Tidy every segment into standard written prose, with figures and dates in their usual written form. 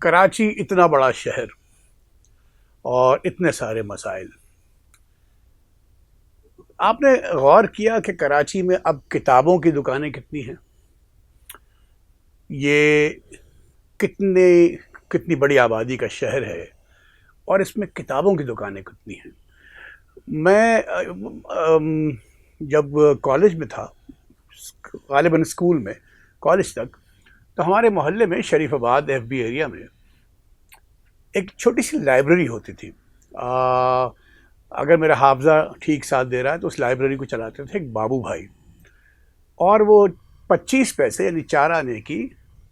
کراچی اتنا بڑا شہر اور اتنے سارے مسائل. آپ نے غور کیا کہ کراچی میں اب کتابوں کی دکانیں کتنی ہیں؟ یہ کتنی بڑی آبادی کا شہر ہے اور اس میں کتابوں کی دکانیں کتنی ہیں. میں جب کالج میں تھا، غالباً اسکول میں، کالج تک، تو ہمارے محلے میں شریف آباد ایف بی ایریا میں ایک چھوٹی سی لائبریری ہوتی تھی. اگر میرا حافظہ ٹھیک ساتھ دے رہا ہے تو اس لائبریری کو چلاتے تھے ایک بابو بھائی، اور وہ 25 پیسے یعنی 4 آنے کی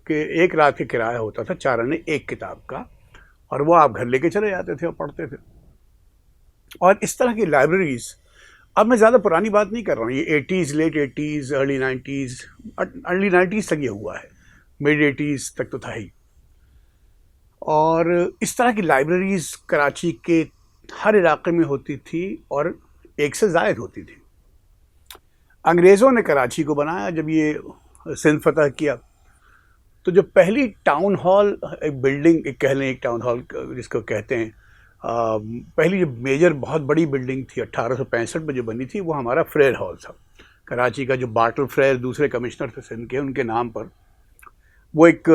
کہ ایک رات کا کرایہ ہوتا تھا، 4 آنے ایک کتاب کا، اور وہ آپ گھر لے کے چلے جاتے تھے اور پڑھتے تھے. اور اس طرح کی لائبریریز، اب میں زیادہ پرانی بات نہیں کر رہا ہوں، یہ 80s، late 80s، early 90s تک یہ ہوا ہے، مڈ 80s تک تو تھا ہی. اور اس طرح کی لائبریریز کراچی کے ہر علاقے میں ہوتی تھی اور ایک سے زائد ہوتی تھی. انگریزوں نے کراچی کو بنایا جب یہ سندھ فتح کیا، تو جو پہلی ٹاؤن ہال، ایک بلڈنگ، ایک کہہ لیں ایک ٹاؤن ہال جس کو کہتے ہیں، پہلی جو میجر بہت بڑی بلڈنگ تھی 1865 میں جو بنی تھی، وہ ہمارا فریر ہال تھا. کراچی کا جو باٹل فریر دوسرے کمشنر تھے سندھ کے، ان کے نام پر وہ ایک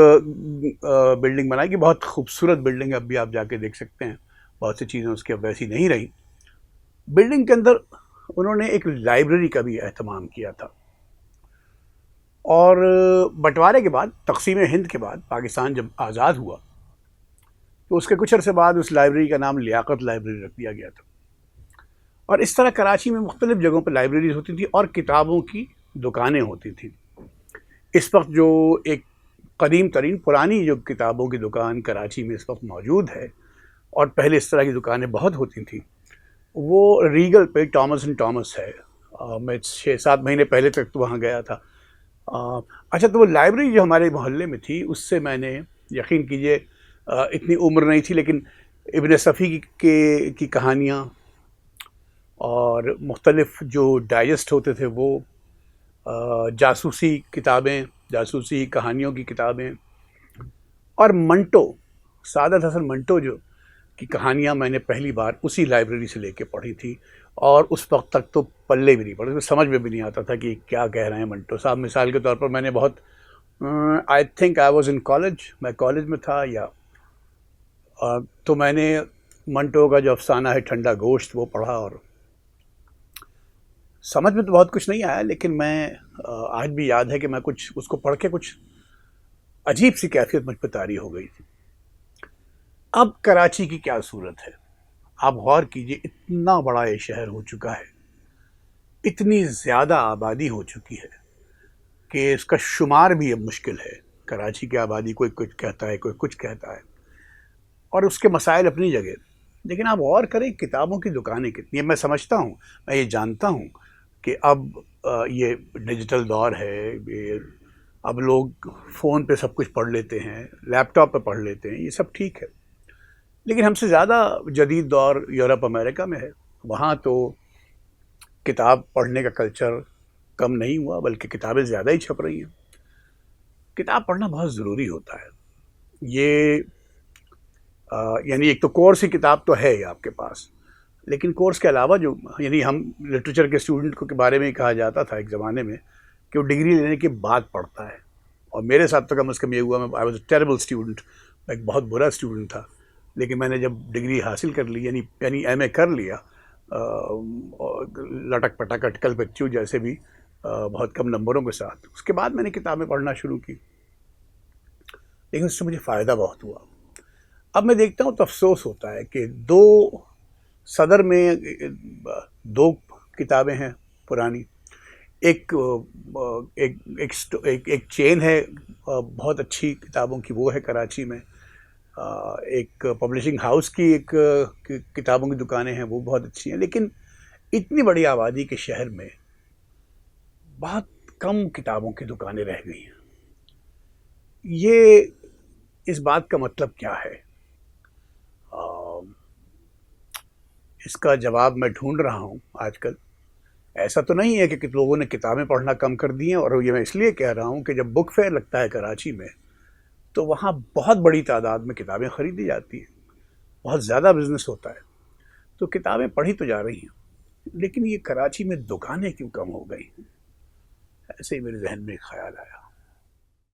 بلڈنگ بنائی کہ بہت خوبصورت بلڈنگ ہے. اب بھی آپ جا کے دیکھ سکتے ہیں، بہت سی چیزیں اس کی اب ویسی نہیں رہی. بلڈنگ کے اندر انہوں نے ایک لائبریری کا بھی اہتمام کیا تھا. اور بٹوارے کے بعد، تقسیم ہند کے بعد، پاکستان جب آزاد ہوا تو اس کے کچھ عرصے بعد اس لائبریری کا نام لیاقت لائبریری رکھ دیا گیا تھا. اور اس طرح کراچی میں مختلف جگہوں پہ لائبریریز ہوتی تھیں اور کتابوں کی دکانیں ہوتی تھیں. اس وقت جو ایک قدیم ترین پرانی جو کتابوں کی دکان کراچی میں اس وقت موجود ہے، اور پہلے اس طرح کی دکانیں بہت ہوتی تھیں، وہ ریگل پہ ٹامس اینڈ ٹامس ہے. میں 6-7 مہینے پہلے تک تو وہاں گیا تھا. اچھا، تو وہ لائبریری جو ہمارے محلے میں تھی، اس سے میں نے، یقین کیجئے اتنی عمر نہیں تھی، لیکن ابن صفی کی کہانیاں اور مختلف جو ڈائجسٹ ہوتے تھے وہ، جاسوسی کتابیں، جاسوسی کہانیوں کی کتابیں، اور منٹو، سعادت حسن منٹو جو کی کہانیاں میں نے پہلی بار اسی لائبریری سے لے کے پڑھی تھی. اور اس وقت تک تو پلے بھی نہیں پڑے، سمجھ میں بھی نہیں آتا تھا کہ کیا کہہ رہے ہیں منٹو صاحب. مثال کے طور پر میں نے بہت I think I was in college, میں کالج میں تھا یا تو میں نے منٹو کا جو افسانہ ہے ٹھنڈا گوشت وہ پڑھا، اور سمجھ میں تو بہت کچھ نہیں آیا، لیکن میں آج بھی یاد ہے کہ میں کچھ اس کو پڑھ کے کچھ عجیب سی کیفیت مجھ پہ طاری ہو گئی تھی. اب کراچی کی کیا صورت ہے؟ آپ غور کیجئے، اتنا بڑا یہ شہر ہو چکا ہے، اتنی زیادہ آبادی ہو چکی ہے کہ اس کا شمار بھی اب مشکل ہے. کراچی کی آبادی کوئی کچھ کہتا ہے، کوئی کچھ کہتا ہے، اور اس کے مسائل اپنی جگہ. لیکن آپ غور کریں کتابوں کی دکانیں کتنی ہیں. میں سمجھتا ہوں، میں یہ جانتا ہوں کہ اب یہ ڈیجیٹل دور ہے، اب لوگ فون پہ سب کچھ پڑھ لیتے ہیں، لیپ ٹاپ پہ پڑھ لیتے ہیں، یہ سب ٹھیک ہے. لیکن ہم سے زیادہ جدید دور یورپ امریکہ میں ہے. وہاں تو کتاب پڑھنے کا کلچر کم نہیں ہوا، بلکہ کتابیں زیادہ ہی چھپ رہی ہیں. کتاب پڑھنا بہت ضروری ہوتا ہے. یہ یعنی ایک تو کورس کی کتاب تو ہے ہی آپ کے پاس، لیکن کورس کے علاوہ جو، یعنی ہم لٹریچر کے اسٹوڈنٹ کو کے بارے میں کہا جاتا تھا ایک زمانے میں کہ وہ ڈگری لینے کے بعد پڑھتا ہے. اور میرے ساتھ تو کم از کم یہ ہوا، میں I was a terrible student, میں ایک بہت برا اسٹوڈنٹ تھا. لیکن میں نے جب ڈگری حاصل کر لی، یعنی ایم اے کر لیا، لٹک پٹک اٹکل بچوں جیسے بھی بہت کم نمبروں کے ساتھ، اس کے بعد میں نے کتابیں پڑھنا شروع کی. لیکن اس سے مجھے فائدہ بہت ہوا. اب میں دیکھتا ہوں تو افسوس ہوتا ہے کہ صدر میں 2 کتابیں ہیں پرانی. ایک چین ہے بہت اچھی کتابوں کی، وہ ہے کراچی میں. ایک پبلشنگ ہاؤس کی ایک کتابوں کی دکانیں ہیں، وہ بہت اچھی ہیں. لیکن اتنی بڑی آبادی کے شہر میں بہت کم کتابوں کی دکانیں رہ گئی ہیں. یہ اس بات کا مطلب کیا ہے؟ اس کا جواب میں ڈھونڈ رہا ہوں آج کل. ایسا تو نہیں ہے کہ لوگوں نے کتابیں پڑھنا کم کر دی ہیں، اور یہ میں اس لیے کہہ رہا ہوں کہ جب بک فیئر لگتا ہے کراچی میں تو وہاں بہت بڑی تعداد میں کتابیں خریدی جاتی ہیں، بہت زیادہ بزنس ہوتا ہے، تو کتابیں پڑھی تو جا رہی ہیں، لیکن یہ کراچی میں دکانیں کیوں کم ہو گئی؟ ایسے ہی میرے ذہن میں ایک خیال آیا.